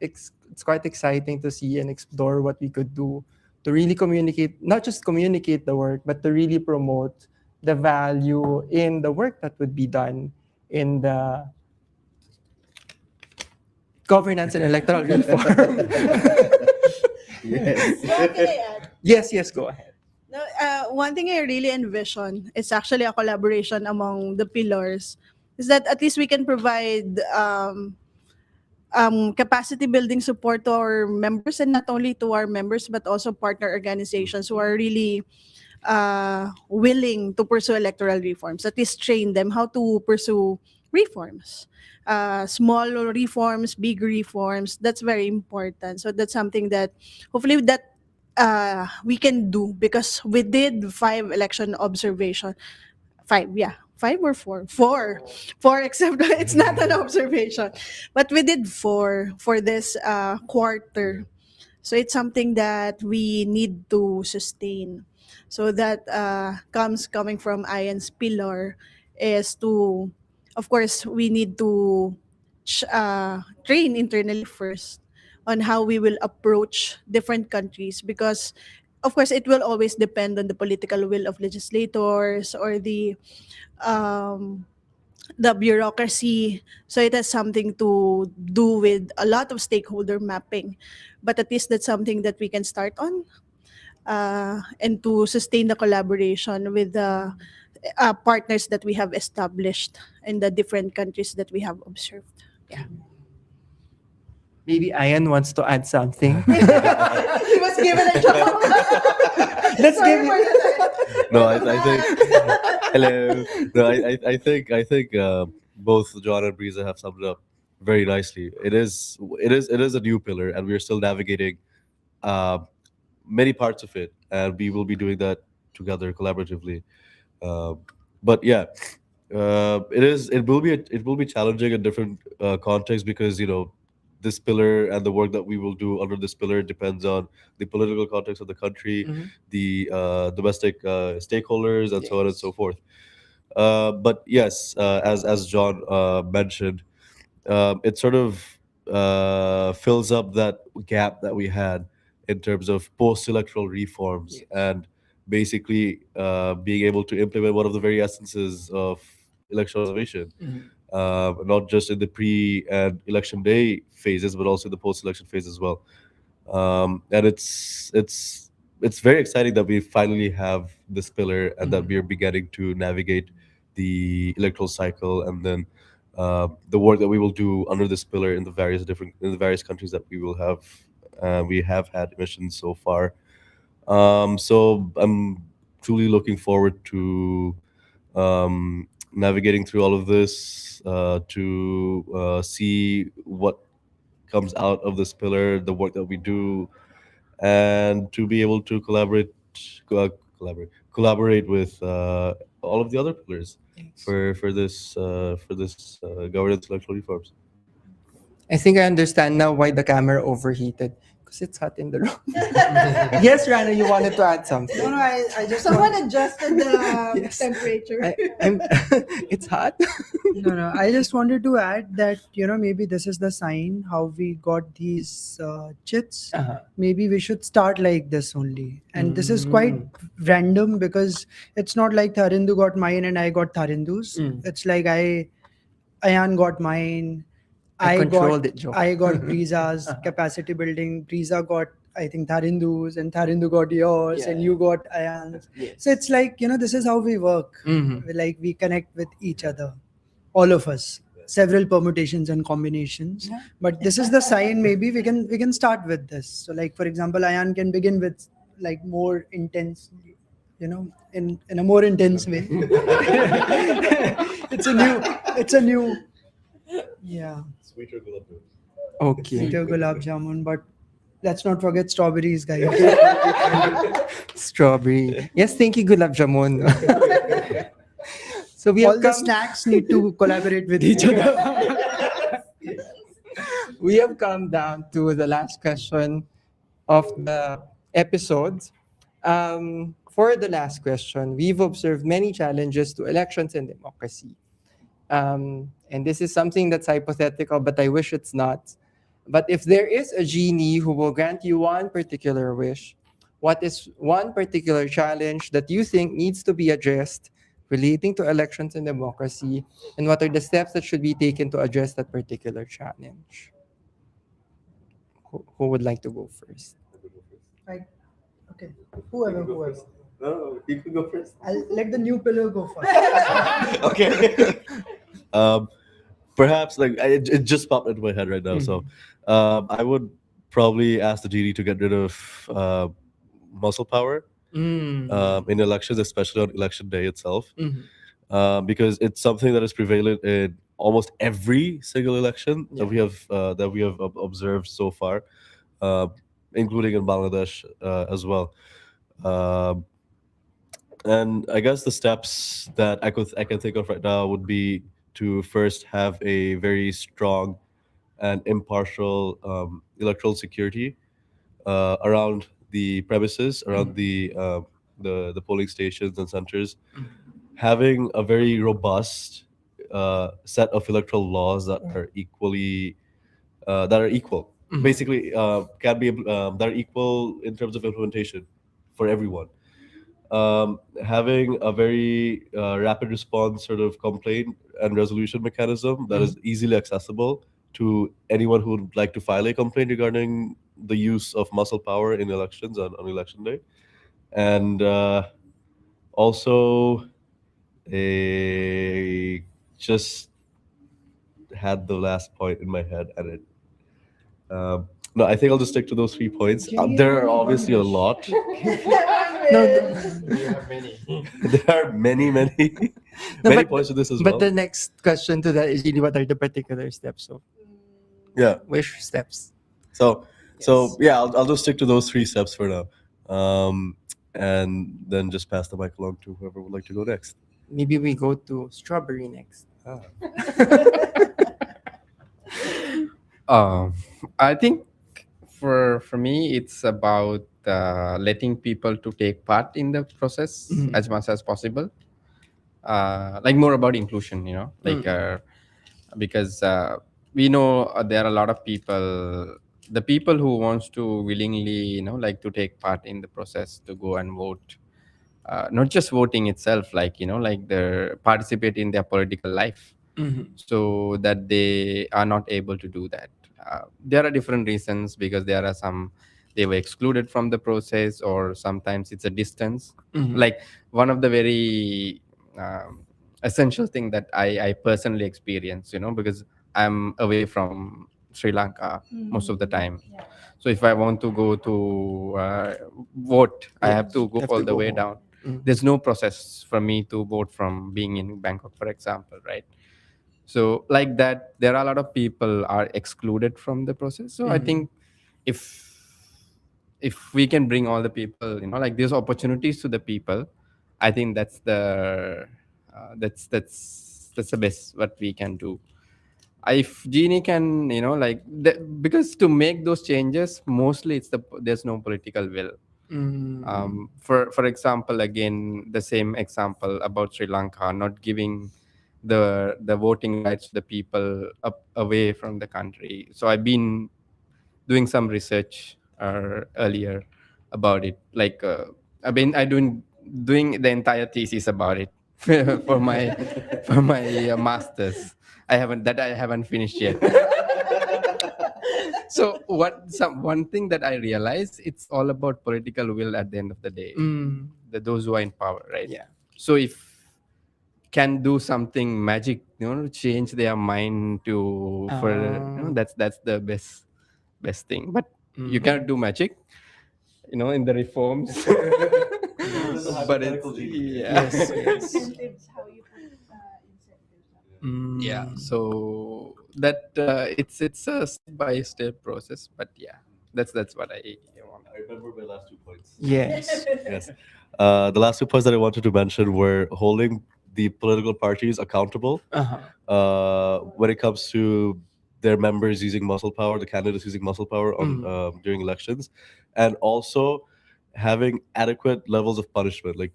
quite exciting to see and explore what we could do to really communicate, not just communicate the work, but to really promote the value in the work that would be done in the governance and electoral reform. Yes. What can I add? Yes, go ahead. No, one thing I really envision is actually a collaboration among the pillars. Is that at least we can provide capacity building support to our members, and not only to our members but also partner organizations who are really willing to pursue electoral reforms. At least train them how to pursue reforms. Small reforms, big reforms. That's very important. So that's something that hopefully that we can do, because we did 5 election observation. 5, yeah. 5 or 4? 4, except it's not an observation. But we did 4 for this quarter. So it's something that we need to sustain. So that coming from Ian's pillar is to, of course, we need to train internally first on how we will approach different countries, because of course it will always depend on the political will of legislators or um, the bureaucracy. So it has something to do with a lot of stakeholder mapping. But at least that's something that we can start on, and to sustain the collaboration with the partners that we have established in the different countries that we have observed. Yeah. Maybe Ian wants to add something. He was given a job. Let's give you. No, I think hello. No, I think both John and Breeza have summed it up very nicely. It is a new pillar, and we're still navigating uh, many parts of it, and we will be doing that together collaboratively. Uh, but yeah, it will be challenging in different contexts because this pillar and the work that we will do under this pillar depends on the political context of the country, Mhm. the domestic stakeholders, and so on and Yes. so forth. But yes, as John mentioned, it sort of fills up that gap that we had in terms of post-electoral reforms Yes. and basically being able to implement one of the very essences of election observation, Mhm. not just in the pre and election day phases, but also in the post-election phase as well. And it's very exciting that we finally have this pillar and that we are beginning to navigate the electoral cycle, and then the work that we will do under this pillar in the various countries that we have had missions so far. So I'm truly looking forward to navigating through all of this to see what comes out of this pillar, the work that we do, and to be able to collaborate with all of the other pillars Yes. for this governance electoral reforms. I think I understand now why the camera overheated. Because it's hot in the room. Yes, Rana, you wanted to add something. No, I just Someone adjusted the Yes. temperature. I'm, it's hot. no. I just wanted to add that maybe this is the sign how we got these chits. Uh-huh. Maybe we should start like this only. And this is quite Mm. random because it's not like Tharindu got mine and I got Tharindu's. Mm. It's like Ayan got mine. I controlled got it, Joe. I got Breeza's capacity building. Breeza got I think Tharindu's and Tharindu got yours Yeah, and yeah. you got Ayan's. Yes. So it's like this is how we work. Mhm. We connect with each other, all of us. Several permutations and combinations. Yeah. But this is the sign. Maybe we can start with this. So like for example, Ayan can begin with like more intense, in a more intense way. It's a new yeah. Sweeter gulab jamun. Okay. Sweeter gulab jamun, but let's not forget strawberries, guys. Strawberry. Yes, thank you, Gulab Jamun. So we All have the come. snacks need to collaborate with each other. We have come down to the last question of the episode. For the last question, we've observed many challenges to elections and democracy. And this is something that's hypothetical, but I wish it's not. But if there is a genie who will grant you one particular wish, what is one particular challenge that you think needs to be addressed relating to elections and democracy? And what are the steps that should be taken to address that particular challenge? Who would like to go first? Like, okay, whoever. No, you can go first. I'll let the new pillar go first. Okay. Perhaps it just popped into my head right now. So I would probably ask the genie to get rid of muscle power in elections, especially on election day itself, because it's something that is prevalent in almost every single election Yeah. that we have observed so far, including in Bangladesh as well. Um, and I guess the steps that I can think of right now would be to first have a very strong and impartial electoral security around the premises, around the polling stations and centers, having a very robust set of electoral laws that are equal. Basically, can be that are equal in terms of implementation for everyone. Having a very rapid response sort of complaint and resolution mechanism that is easily accessible to anyone who would like to file a complaint regarding the use of muscle power in elections on election day. And also, a just had the last point in my head, and it. No, I think I'll just stick to those 3 points. There are obviously a lot. No, You have many. There are many No, many but- points to this as but well. the next question to that is really what are the particular steps of Yeah. wish steps? So Yes. yeah, I'll just stick to those 3 steps for now, and then just pass the mic along to whoever would like to go next. Maybe we go to strawberry next. I think for me, it's about letting people to take part in the process Mhm. as much as possible. Like more about inclusion, like because we know there are a lot of people. The people who wants to willingly, like to take part in the process to go and vote, not just voting itself, like like the participate in their political life, Mhm. so that they are not able to do that. There are different reasons, because there are some they were excluded from the process, or sometimes it's a distance. Mhm. Like one of the very essential thing that I personally experience, because I'm away from Sri Lanka most of the time. So if I want to go to vote, I have to go Have all to the go way home. down. Mhm. There's no process for me to vote from being in Bangkok, for example, right? So like that, there are a lot of people are excluded from the process. So I think if we can bring all the people, like these opportunities to the people, I think that's the best what we can do. If Genie can, because to make those changes, mostly there's no political will. For example, again, the same example about Sri Lanka not giving the voting rights to the people up away from the country. So I've been doing some research earlier about it. Like I doing the entire thesis about it for my masters. I haven't finished yet. So one thing that I realized, it's all about political will at the end of the day. Those who are in power, right? Yeah. So if can do something magic, to change their mind to for that's the best thing. But you cannot do magic, in the reforms. But it's yeah. Yes, yes. Incentives, how you put incentives. Yeah, so that it's a step by step process, but yeah, that's what I want. I remember my last 2 points. Yes. Yes. The last 2 points that I wanted to mention were holding the political parties accountable when it comes to their members using muscle power, the candidates using muscle power on during elections, and also having adequate levels of punishment, like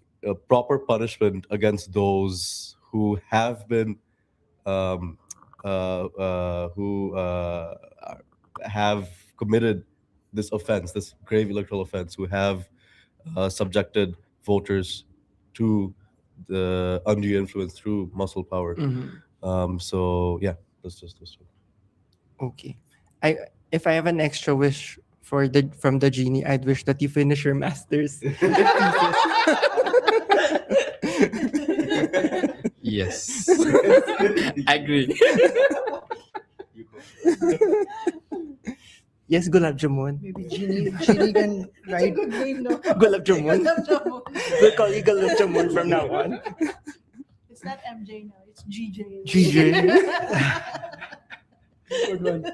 proper punishment against those who have been um, who have committed this offense, this grave electoral offense, who have subjected voters to the undue influence through muscle power. So yeah, that's just this one. Okay. If I have an extra wish from the genie, I'd wish that you finish your masters. Yes. Agree. Yes, Gulab Jamun. Maybe Genie can write. Good name, no? Gulab Jamun. We'll call you Gulab Jamun from now on. It's not MJ now, it's GJ. GJ. Good one.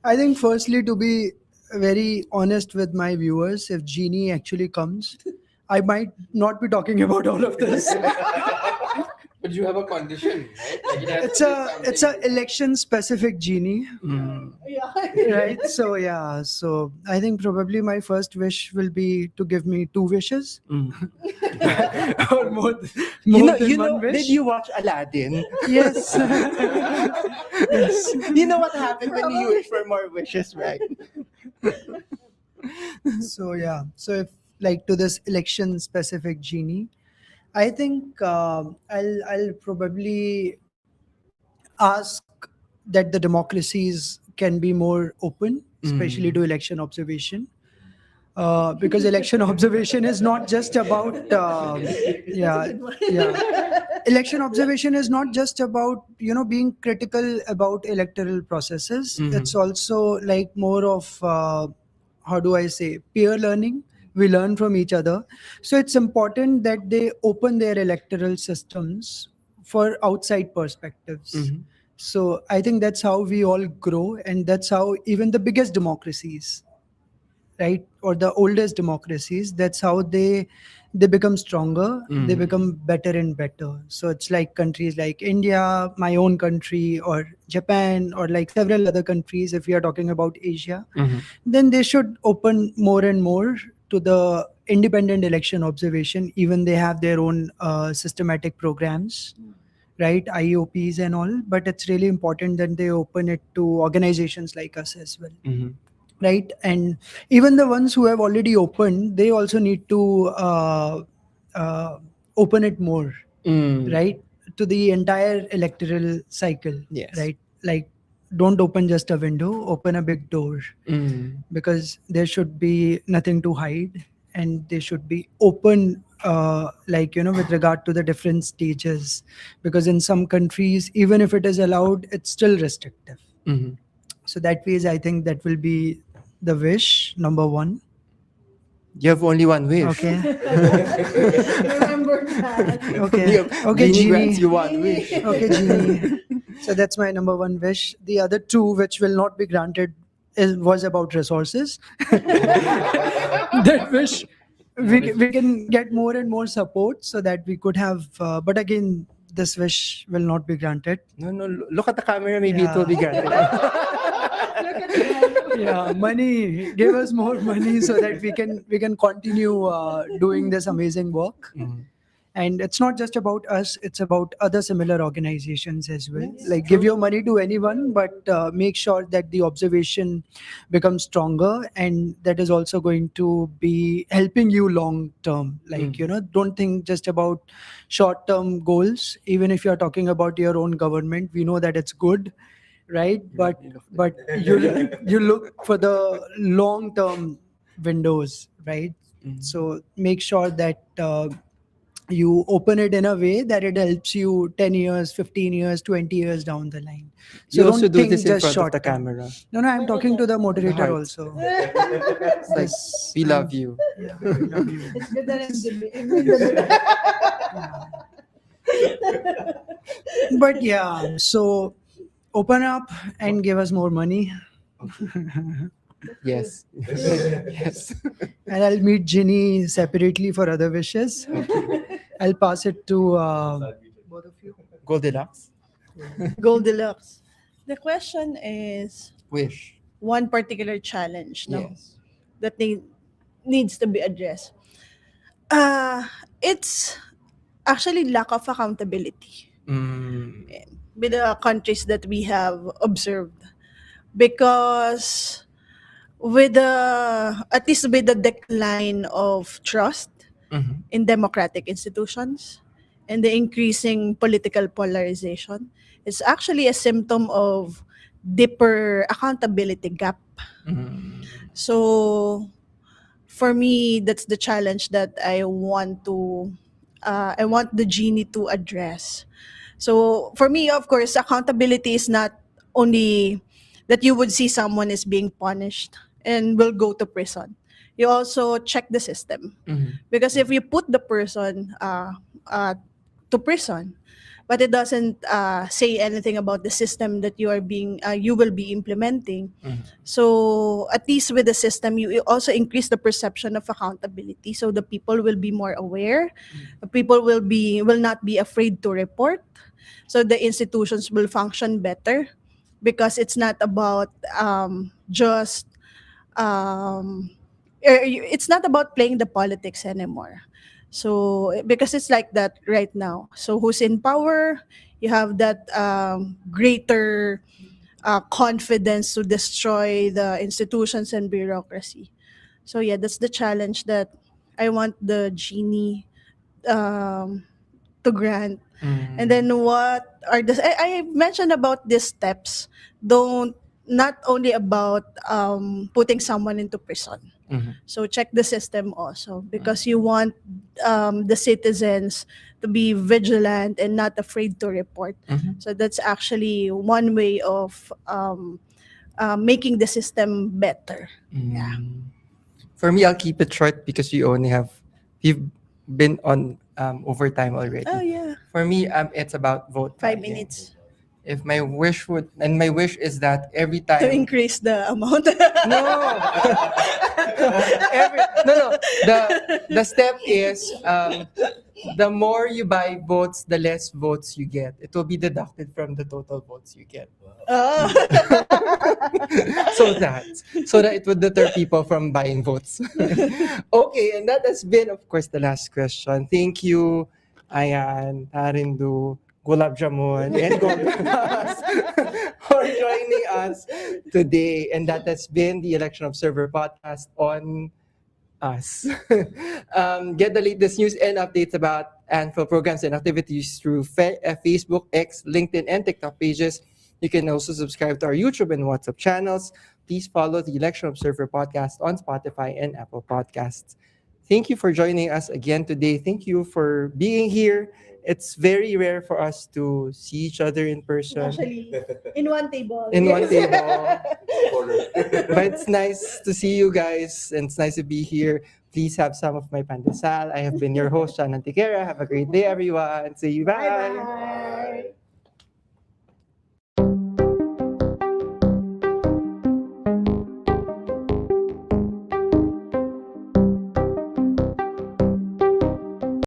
I think firstly, to be very honest with my viewers, if Genie actually comes, I might not be talking about all of this. But you have a condition, right? Like it has It's a election specific Genie, Yeah. right? So yeah, so I think probably my first wish will be to give me 2 wishes or more than one wish. did you watch Aladdin? Yes. Yes. You know what happened when you wish for more wishes, right? So yeah, so if like to this election specific Genie, I think I'll probably ask that the democracies can be more open, especially to election observation. Because election observation is not just about election observation is not just about being critical about electoral processes. It's also like more of how do I say, peer learning, we learn from each other. So it's important that they open their electoral systems for outside perspectives. Mhm. So I think that's how we all grow, and that's how even the biggest democracies, right, or the oldest democracies, that's how they become stronger, they become better and better. So it's like countries like India, my own country, or Japan, or like several other countries, if we are talking about Asia, Mhm. then they should open more and more to the independent election observation. Even they have their own systematic programs, right, IOPs and all, but it's really important that they open it to organizations like us as well, Mhm. right? And even the ones who have already opened, they also need to uh, open it more, Mm. right, to the entire electoral cycle, Yes. right? Like, don't open just a window, open a big door, Mm. because there should be nothing to hide, and they should be open, like, with regard to the different stages, because in some countries, even if it is allowed, it's still restrictive. Mhm. So that ways, I think that will be the wish number one. You have only one wish. Okay. Remember that. Okay. Okay, Genie grants Genie. you one wish. Okay, Genie. So that's my number one wish. The other two, which will not be granted, was about resources. That wish, we can get more and more support so that we could have. But again, this wish will not be granted. No, no. Look at the camera. Maybe it will be granted. Yeah, money. Give us more money so that we can continue doing this amazing work. Mhm. And it's not just about us, it's about other similar organizations as well. Yes, Like, give your money to anyone, but make sure that the observation becomes stronger, and that is also going to be helping you long term. Like, don't think just about short term goals. Even if you're talking about your own government, we know that it's good, right? But you look for the long term windows, right? Mhm. So make sure that you open it in a way that it helps you 10 years, 15 years, 20 years down the line. So You also don't do think this in just front of the short term. camera. No, I'm talking to the moderator heart. also. It's like, This, we love you. yeah, I love you. It's good that But yeah, so open up and give us more money. Yes. Yes. And I'll meet Ginny separately for other wishes. I'll pass it to both of you. Goldilocks. Goldilocks. The question is Wish. one particular challenge, no, Yes. that needs to be addressed. Uh, it's actually lack of accountability Mm. with the countries that we have observed, because with the at least with the decline of trust Mhm. in democratic institutions and the increasing political polarization, it's actually a symptom of deeper accountability gap. Mm. So for me, that's the challenge that I want the genie to address. So for me, of course, accountability is not only that you would see someone is being punished and will go to prison. You also check the system, Mhm. because if you put the person to prison, but it doesn't say anything about the system that you will be implementing. Mhm. So at least with the system, you also increase the perception of accountability. So the people will be more aware. The people will not be afraid to report. So the institutions will function better, because it's not about just it's not about playing the politics anymore. So because it's like that right now. So who's in power, you have that greater confidence to destroy the institutions and bureaucracy. So yeah, that's the challenge that I want the genie um, to grant. And Mm. then what are I mentioned about these steps, don't not only about putting someone into prison. Mhm. So check the system also, because you want the citizens to be vigilant and not afraid to report. Mhm. So that's actually one way of making the system better. Yeah. Mm. For me, I'll keep it short because we've been on overtime already. Oh yeah, For me, it's about vote 5 minutes If my wish my wish is that every to time. increase the amount. No. No. The step is the more you buy votes, the less votes you get. It will be deducted from the total votes you get. Oh. So that it would deter people from buying votes. Okay, and that has been, of course, the last question. Thank you, Ayan, Tarindu, Gulab Jamun, and Goldas for joining us today. And that has been the Election Observer podcast on us. Get the latest news and updates about ANFREL programs and activities through Facebook, X, LinkedIn, and TikTok pages. You can also subscribe to our YouTube and WhatsApp channels. Please follow the Election Observer podcast on Spotify and Apple Podcasts. Thank you for joining us again today. Thank you for being here. It's very rare for us to see each other in person. Actually, in one table. In one Yes. table. But it's nice to see you guys and it's nice to be here. Please have some of my pandesal. I have been your host, Sean Antiquera. Have a great day, everyone. See you. Bye. Bye-bye.